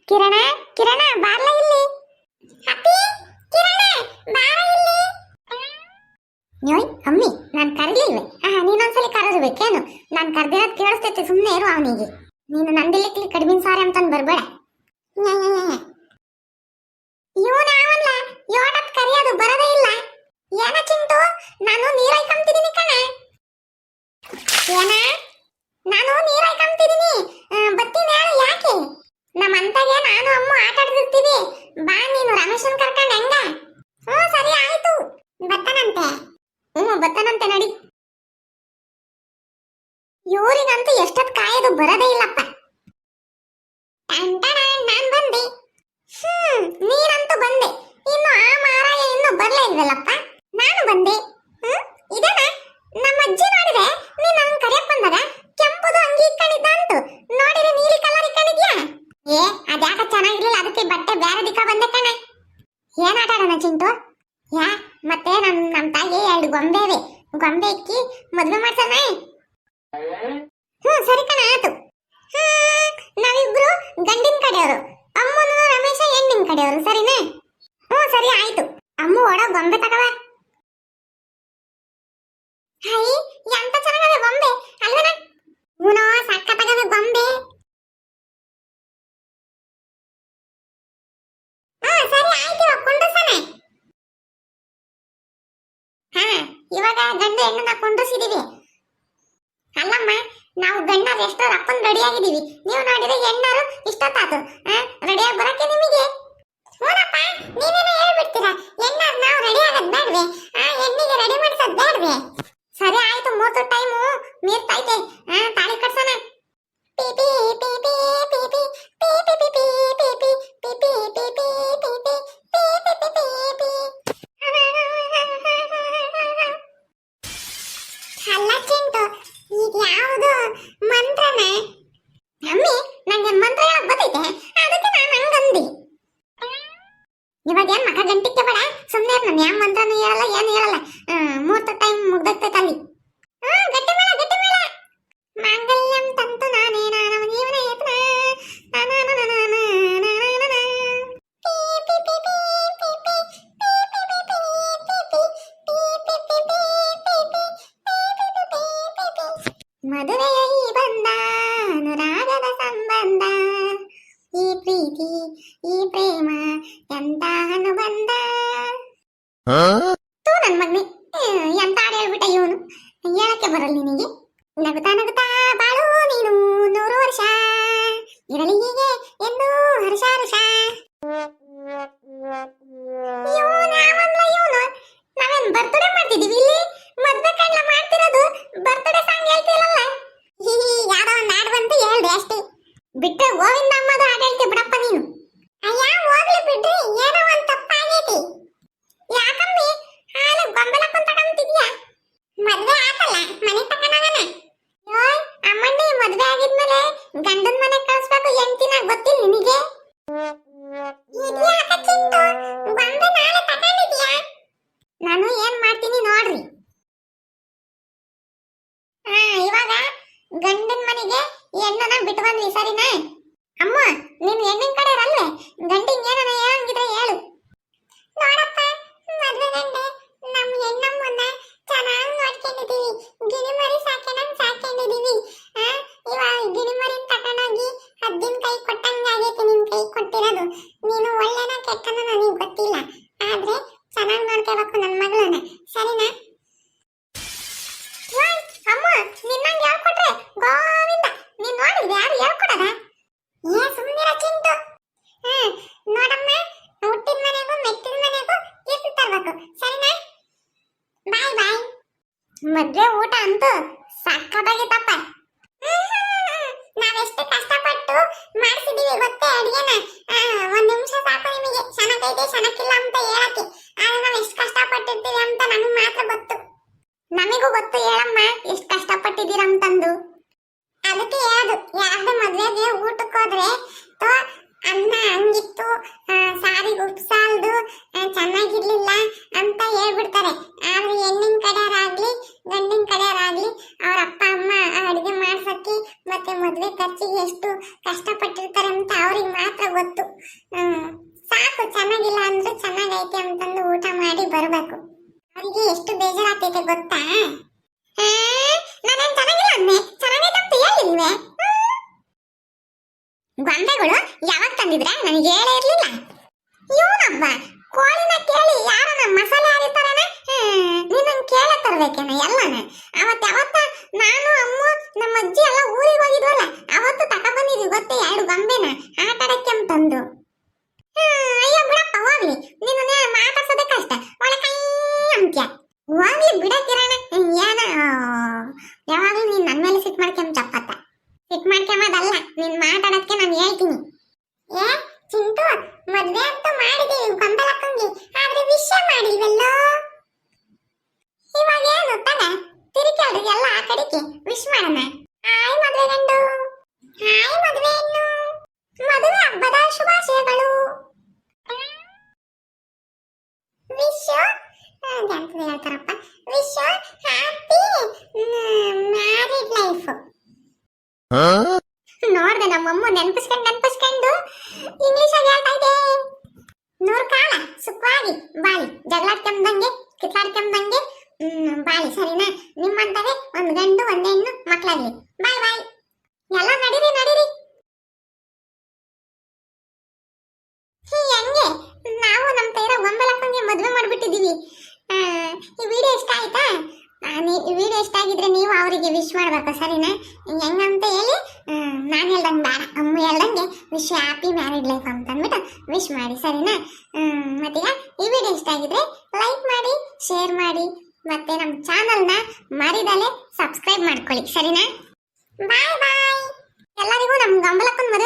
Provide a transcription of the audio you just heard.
ಕಿರಣ, ಕಿರಣ ಬಾರ್ಲ ಇಲ್ಲಿ. ಅಪ್ಪಿ, ಕಿರಣ ಬಾರ ಇಲ್ಲಿ. ಯೋಯ್ ಅಮ್ಮಿ, ನಾನು ಕರೀಲಿಲ್ವೇ? ನೀನೊಂದ್ಸಲಿ ಕರೆದ್ಬೇಕೇನು? ನಾನು ಕರ್ದಿರೋದು ಕೇಳಿಸ್ತೈತೆ, ಸುಮ್ಮನೆ ಇರು ಅವನಿಗೆ. ನೀನು ನಂದಿಲಿಕ್ಲಿ ಕಡಿಮೆ ಸಾರಿ ಅಂತಂದು ಬರ್ಬೇಡ. ಇವನ ಅವನ್ಲ ಯೋಟತ್ ಕರಿಯೋದು ಬರದೇ ಇಲ್ಲ. ಏನ ಚಿಂಟು, ನಾನು ನೀರೈ ಕಂತಿದ್ದೀನಿ ಕಣೆ. ಏನ? ನಾನು ನೀರೈ ಕಂತಿದ್ದೀನಿ. ಬತ್ತೀನಿ ಹೇಳು ಯಾಕೆ? ನಮ್ಮಂತಗೆ ನಾನು ಅಮ್ಮ ಆಟ ಆಡ್ತಿರ್ತೀವಿ. ಬಾ ನೀನು ರಮೇಶನ್ ಕರ್ಕೊಂಡು ಹೆಂಗ? ಸರಿ ಆಯ್ತು. ಬತ್ತನಂತೆ. ಬತ್ತನಂತೆ ನಡಿ. ಇವರಿಗಂತೂ ಎಷ್ಟೊತ್ತು ಕಾಯೋದು ಬರದೇ ಇಲ್ಲಪ್ಪ. ನಾನ್ ಬಂದೆ. ನೀನಂತೂ ಬಂದೆ. ಇನ್ನು ಆ ಮಾರಾಯ ಇನ್ನು ಬರ್ಲೇ ಇಲ್ವಲ್ಲಪ್ಪ. ನಾನು ಬಂದೆ. ಇದೇನ ನಮ್ಮ ಅಜ್ಜಿ ನೋಡಿದ್ರೆ ನೀನ್ ನನ್ನ ಕರೆಯಕ್ ಬಂದಾಗ ಕೆಂಪುದು ಅಂಗಿ ಇಟ್ಕೊಂಡಿದ್ದ ಅಂತು ನೋಡಿದ್ರೆ ನೀಲಿ ಕಲರ್ ಇಟ್ಕೊಂಡಿದ್ಯಾ? ಅದ್ಯಾಕ ಚೆನ್ನಾಗಿರ್ಲಿಲ್ಲ, ಅದಕ್ಕೆ ಬಟ್ಟೆ ಬೇರೆ ದಿಕ್ಕ ಬಂದೆ ಕಣೆ. ಏನ್ ಆಟ ಆಡೋಣ ಚಿಂಟು? ಮತ್ತೆ ನಮ್ ತಾಯಿ 2 ಗೊಂಬೆ ಇವೆ. ಗೊಂಬೆ ಇಕ್ಕಿ ಮದ್ವೆ ಮಾಡ್ಸೋಣ. ಸರಿ ಕಣ ಆಯ್ತು. ನಾವಿಬ್ರು ಗಂಡಿನ ಕಡೆಯವರು, ಅಮ್ಮನ ರಮೇಶ ಹೆಣ್ಣಿನ ಕಡೆಯವರು. ಸರಿನಾ? ಸರಿ ಆಯ್ತು. ಅಮ್ಮ ಒಡ ಗೊಂಬೆ ತಗವ. ಹೈ, ಎಂತ ಚೆನ್ನಾಗವೆ ಗೊಂಬೆ ಅಲ್ವನ? ಹೂನೋ, ಸಕ್ಕತ್ತಾಗವೆ ಗೊಂಬೆ. ಸರಿ ಆಯ್ತು, ಕುಂಡ್ರಸಣ. ಇವಾಗ ಗಂಡು ಹೆಣ್ಣನ್ನ ಕುಂಡ್ರಿಸಿದೀವಿ. ಅಲ್ಲಮ್ಮ, ನಾವು ಗಂಡಾರು ಎಷ್ಟೋ ರಪ್ಪನ್ ರೆಡಿ ಆಗಿದೀವಿ. ನೀವು ನೋಡಿದ್ರೆ ಹೆಣ್ಣಾರು ಇಷ್ಟೊತ್ತಾತು ರೆಡಿಯಾಗಿ ಬರಕ್ಕೆ ನಿಮಗೆ. ಹೂನಪ್ಪ, ನೀವೇನೋ ಹೇಳ್ಬಿಡ್ತೀರಾ. ಹೆಣ್ಣಾರು ನಾವು ರೆಡಿ ಆಗೋದ್ ಬೇಡ್ವೆ? ಹೆಣ್ಣಿಗೆ ರೆಡಿ ಮಾಡಿಸೋದ್ ಬೇಡ್ವೆ? ಸರಿ ಆಯ್ತು, ಮೂರ್ತು ಟೈಮು ಮೀರ್ತೈತೆ. ತಾಳಿ ಕಟ್ಸೋಣ. ಪಿಪಿ ಪಿಪಿ ಪಿಪಿ ಪಿಪಿ ಪಿಪಿ ಪಿಪಿ ಪಿಪಿ ಪಿಪಿ ಪಿಪಿ ಪಿಪಿ ಅಲ್ಲ ಚಿಂಟು, ಈಗ ಯಾವುದು ಮಂತ್ರನ? ಅಮ್ಮಿ, ನಂಗೆ ಮಂತ್ರ ಹೇಳಕ್ ಬರ್ತೈತೆ, ಅದಕ್ಕೆ ನಾನು ಹಂಗಂದಿ. ಇವಾಗ ಏನ್ ಮಗ ಗಂಟಿಕ್ಕೆ ಬೇಡ, ಸುಮ್ಮನೆ ನಾನು ಯಾವ ಮಂತ್ರನೂ ಹೇಳಲ್ಲ, ಏನು ಹೇಳಲ್ಲ. ಮೂರ್ತ ಟೈಮ್ ಮುಗ್ದೈತೆ ಅಲ್ಲಿ. ಗಟ್ಟಿ ಮೇಳ, ಗಟ್ಟಿ ಮೇಳ. ಮಾಂಗಲ್ಯಂ ತಂತು ನಾನೇ ನಾನವ ಜೀವನ ಯತ್ನ ಮದುವೆಯ ಈ ಬಂದ ಅನುರಾಗದ ಸಂಬಂಧ, ಈ ಪ್ರೀತಿ ಈ ಪ್ರೇಮ ಎಂತ ಅನುಬಂಧ. ತೂ ನನ್ ಮಗ್ನಿ, ಎಂತ ಹಾಡು ಹೇಳ್ಬಿಟ್ಟ ಇವನು. ಹೇಳಕ್ಕೆ ಬರಲ್ಲ ನಿನಗೆ. ನಗುತ್ತಾ ನಗುತ್ತಾ ಬಾಳು ನೀನು 100 ವರ್ಷ, ಇರಲಿ ಹೀಗೆ ಎಂದು ಹರ್ಷ ಹರ್ಷ. ನಾವೇನ್ ಬರ್ತ್ಡೇ ಮಾಡ್ತಿದೀವಿ ಇಲ್ಲಿ? ಮದ್ವೆ ಕಣ್ಣ ಮಾಡ್ತಿರೋದು. ಬರ್ತ್ಡೇ ಸಾಂಗ್ ಹೇಳ್ತಿರಲ್ಲ. ಯಾವ್ದೋ ಒಂದ್ ಹಾಡು ಬಂತು ಹೇಳ್ದೆ ಅಷ್ಟೇ. ಬಿಟ್ರೆ ಗೋವಿಂದ ಅಮ್ಮದು ಹಾಡು ಹೇಳ್ತಿ ಬಿಡಪ್ಪ ನೀನು. ಅಯ್ಯ ಹೋಗ್ಲಿ ಬಿಡ್ರಿ, ಏನೋ ಒಂದ್ ತಪ್ಪಾಗೈತಿ. ಯಾಕಮ್ಮಿ ಹಾಲು ಗೊಂಬೆಲ ಕುಂತಕಂತಿದ್ಯಾ? ಮದ್ವೆ ಆತಲ್ಲ, ಮನೆ ತಕನಾಗನ. ಯೋಯ್ ಅಮ್ಮಣ್ಣಿ, ಮದ್ವೆ ಆಗಿದ್ಮೇಲೆ ಗಂಡನ ಮನೆ ಕಳಿಸ್ಬೇಕು ಹೆಂಡ್ತಿನ, ಗೊತ್ತಿಲ್ಲ ನಿನಗೆ? ಇದ್ಯಾಕ ಚಿಂಟು, ಗೊಂಬೆ ನಾಳೆ ತಕೊಂಡಿದ್ಯಾ? ನಾನು ಏನ್ ಮಾಡ್ತೀನಿ ನೋಡ್ರಿ. ಇವಾಗ ಗಂಡನ ಮನೆಗೆ ಹೆಣ್ಣನ ಬಿಟ್ಟು ಬಂದ್ವಿ, ಸರಿನಾ? ಅಮ್ಮ, ನೀನು ಹೆಣ್ಣಿನ ಕಡೆ ಅಲ್ವೇ? ಗಂಡಿನ ಏನನ ಹೇಳಂಗಿದ್ರೆ ಹೇಳು. ನೋಡಪ್ಪ, ಮದ್ವೆ ಗಂಡೆ ನಮ್ಮ ಹೆಣ್ಣಮ್ಮನ್ನ ಚೆನ್ನಾಗಿ ನೋಡ್ಕೊಂಡಿದೀವಿ. ಗಿಣಿಮರಿ ಸಾಕೊಂಡಿದೀವಿ. ಇವಾಗ ಗಿಣಿಮರಿನ ತಕೊಂಡೋಗಿ ಅದ್ದಿನ ಕೈ ಕೊಟ್ಟಂಗಾಗೈತಿ ನಿನ್ ಕೈ ಕೊಟ್ಟಿರೋದು. ನೀನು ಒಳ್ಳೆನ ಕೆಟ್ಟನ ನನಗೆ ಗೊತ್ತಿಲ್ಲ, ಆದ್ರೆ ಚೆನ್ನಾಗಿ ನೋಡ್ಕೋಬೇಕು ನನ್ನ ಮಗಳನ್ನ, ಸರಿನಾ? ಅಮ್ಮ, ನಿನ್ನಂಗೆ ಹೇಳ್ಕೊಟ್ರೆ ಗೋವಿಂದ. ನೀನ್ ನೋಡಿದ್ರೆ ಯಾರು ಹೇಳ್ಕೊಡದ? ಸುಮ್ಮನಿರ ಚಿಂಟು. ನೋಡಮ್ಮ, ಹುಟ್ಟಿದ ಮನೆಗೂ ಮೆಟ್ಟಿದ ಮನೆಗೂ ಗಿಫ್ಟ್ ತರಬೇಕು, ಸರಿನಾ? ಬಾಯ್ ಬಾಯ್. ಮದ್ವೆ ಊಟ ಅಂತೂ ಸಕ್ಕತ್ತಾಗಿತ್ತಪ್ಪ. ನಾವೆಷ್ಟು ಕಷ್ಟಪಟ್ಟು ಮಾಡಿಸಿದೀವಿ ಗೊತ್ತೇ ಅಡಿಗೆನ. 1 ನಿಮಿಷ ಸಾಕು ನಿಮಗೆ ಚೆನ್ನಾಗೈತೆ ಚೆನ್ನಾಗಿಲ್ಲ ಅಂತ ಹೇಳಕ್ಕೆ. ಆದ್ರೆ ನಾವು ಎಷ್ಟು ಕಷ್ಟಪಟ್ಟಿರ್ತೀವಿ ಅಂತ ನಮಗೆ ಮಾತ್ರ ಗೊತ್ತು. ನಮಿಗೂ ಗೊತ್ತು ಹೇಳಮ್ಮ, ಎಷ್ಟು ಕಷ್ಟಪಟ್ಟಿದ್ದೀರ ಅಂತಂದು. ಅದಕ್ಕೆ ಹೇಳೋದು, ಯಾರ್ದು ಮದ್ವೆಗೆ ಊಟಕ್ಕೆ ಹೋದ್ರೆ ಅನ್ನ ಹಂಗಿತ್ತು, ಸಾರಿ ಉಪ್ಸಾಲ್ದು ಚೆನ್ನಾಗಿರ್ಲಿಲ್ಲ ಅಂತ ಹೇಳ್ಬಿಡ್ತಾರೆ. ಆದ್ರೆ ಹೆಣ್ಣಿನ ಕಡೆಯವರಾಗ್ಲಿ ಗಂಡಿನ ಕಡೆಯವರಾಗ್ಲಿ ಅವ್ರ ಅಪ್ಪ ಅಮ್ಮ ಅಡಿಗೆ ಮಾಡ್ಸಕ್ಕೆ ಮತ್ತೆ ಮದ್ವೆ ಖರ್ಚಿಗೆ ಎಷ್ಟು ಕಷ್ಟಪಟ್ಟಿರ್ತಾರೆ ಅಂತ ಅವ್ರಿಗೆ ಮಾತ್ರ ಗೊತ್ತು. ಸಾಕು, ಚೆನ್ನಾಗಿಲ್ಲ ಅಂದ್ರೆ ಚೆನ್ನಾಗೈತೆ ಅಂತಂದು ಊಟ ಮಾಡಿ ಬರ್ಬೇಕು. ಅವರಿಗೆ ಎಷ್ಟು ಬೇಜಾರಾಗ್ತೈತೆ ಗೊತ್ತಾ? ನಾನೇನ್ ಚೆನ್ನಾಗಿಲ್ಲ ಅಂದೆ, ಚೆನ್ನಾಗೈತೆ ಅಂತ ಹೇಳಿಲ್ವೇ? ಗೊಂಬೆಗಳು ಯಾವಾಗ ತಂದಿದ್ರೆ ನನಗೆ ಹೇಳೇ ಇರ್ಲಿಲ್ಲ. ಇವನೊಬ್ಬ ಕೋಳಿನ ಕೇಳಿ ಯಾರನ್ನ ಮಸಾಲೆ ಹಾರಿತಾರನ, ನೀನು ಕೇಳ ತರ್ಬೇಕೇನ ಎಲ್ಲನ. ಅವತ್ತ ನಾನು ಅಮ್ಮ ನಮ್ಮ ಅಜ್ಜಿ ಎಲ್ಲ ಊರಿಗೆ ಹೋಗಿದ್ವಲ್ಲ, ಅವತ್ತು ತಕ ಬಂದಿದ್ವಿ ಗೊತ್ತೇ 2 ಗೊಂಬೆನ ಆಟ ಆಡಕ್ಕೆ ಅಂತಂದು. ಅಯ್ಯೋ ಬಿಡಪ್ಪ ಹೋಗ್ಲಿ, ನಿನ್ನ ಮಾತಾಡ್ಸೋದೇ ಕಷ್ಟ, ಒಳ್ಳೆ ಕೈ ಅಂತ್ಯ. ಹೋಗ್ಲಿ ಬಿಡ ಕಿರಣ, ಏನ ಯಾವಾಗ್ಲೂ ನೀನ್ ನನ್ನ ಮೇಲೆ ಸಿಟ್ ಮಾಡ್ಕೊಂಡ್ ಚಪ್ಪತ್ತ. ಸಿಟ್ ಮಾಡ್ಕೊಂಬದಲ್ಲ, ನೀನ್ ಮಾತಾಡಕ್ಕೆ ನಾನು ಹೇಳ್ತೀನಿ. ಏ ಚಿಂಟು, ಮದ್ವೆ ಅಂತ ಮಾಡಿದೀವಿ ಗೊಂಬೆಲಕ್ಕಂಗೆ, ಆದ್ರೆ ವಿಷಯ ಮಾಡಿಲ್ವಲ್ಲೋ. ಇವಾಗ ಏನು ತಗ ತಿರುಕಲ್ರಿ ಎಲ್ಲ ಆ ಕಡೆಗೆ ವಿಶ್ ಮಾಡೋಣ. ಹಾಯ್ ಮದ್ವೆ ಗಂಡು, ಹಾಯ್ ಮದ್ವೆ ಹೆಣ್ಣು, ಮದುವೆ ಹಬ್ಬದ ಶುಭಾಶಯಗಳು. ವಿಶ್ ಅಂತ ಹೇಳ್ತಾರಪ್ಪ, ವಿಶ್ ಹ್ಯಾಪಿ ಮ್ಯಾರಿಡ್ ಲೈಫ್. ನೋಡ್ದೆ ನಮ್ಮಮ್ಮ ನೆನಪಿಸ್ಕೊಂಡು ಇಂಗ್ಲಿಷ್ ಆಗಿ ಹೇಳ್ತಾ ಇದೆ. 100 ಕಾಲ ಸುಖವಾಗಿ ಬಾಳಿ, ಜಗಳಾಡ್ಕೊಂಬಂಗೆ ಕಿತ್ತಾಡ್ಕೊಂಬಂಗೆ ಬಾಳಿ, ಸರಿನಾ? ನಿಮ್ಮಂತವೇ ಒಂದು ಗಂಡು ಒಂದು ಹೆಣ್ಣು ಮಕ್ಕಳಾಗ್ಲಿ. ಬಾಯ್ ಬಾಯ್ ಎಲ್ಲ. ನಡೀರಿ ಹೆಂಗೆ ನಾವು ನಮ್ಮ ತೈರ ಗೊಂಬೆಲಕ್ಕಂಗೆ ಮದುವೆ ಮಾಡ್ಬಿಟ್ಟಿದೀವಿ. ಈ ವಿಡಿಯೋ ಇಷ್ಟ ಆಯ್ತಾ? ಈ ವಿಡಿಯೋ ಇಷ್ಟ ಆಗಿದ್ರೆ ನೀವು ಅವರಿಗೆ ವಿಶ್ ಮಾಡ್ಬೇಕು, ಸರಿನಾ? ಹೆಂಗಂತ ಹೇಳಿ ನಾನು ಹೇಳ್ದಂಗೆ ಬೇಡ, ಅಮ್ಮ ಹೇಳ್ದಂಗೆ ವಿಶ್ ಹ್ಯಾಪಿ ಮ್ಯಾರಿಡ್ ಲೈಫ್ ಅಂತ ಅಂದ್ಬಿಟ್ಟು ವಿಶ್ ಮಾಡಿ, ಸರಿನಾ? ಮತ್ತೀಗ ಈ ವಿಡಿಯೋ ಇಷ್ಟ ಆಗಿದ್ರೆ ಲೈಕ್ ಮಾಡಿ, ಶೇರ್ ಮಾಡಿ, ಮತ್ತೆ ನಮ್ಮ ಚಾನಲ್ನ ಮರಿದಲೆ ಸಬ್ಸ್ಕ್ರೈಬ್ ಮಾಡ್ಕೊಳ್ಳಿ, ಸರಿನಾ? ಬಾಯ್ ಬಾಯ್. ಎಲ್ಲರಿಗೂ ನಮ್ಮ ಗೊಂಬಲಕ್ಕನ ಮದುವೆ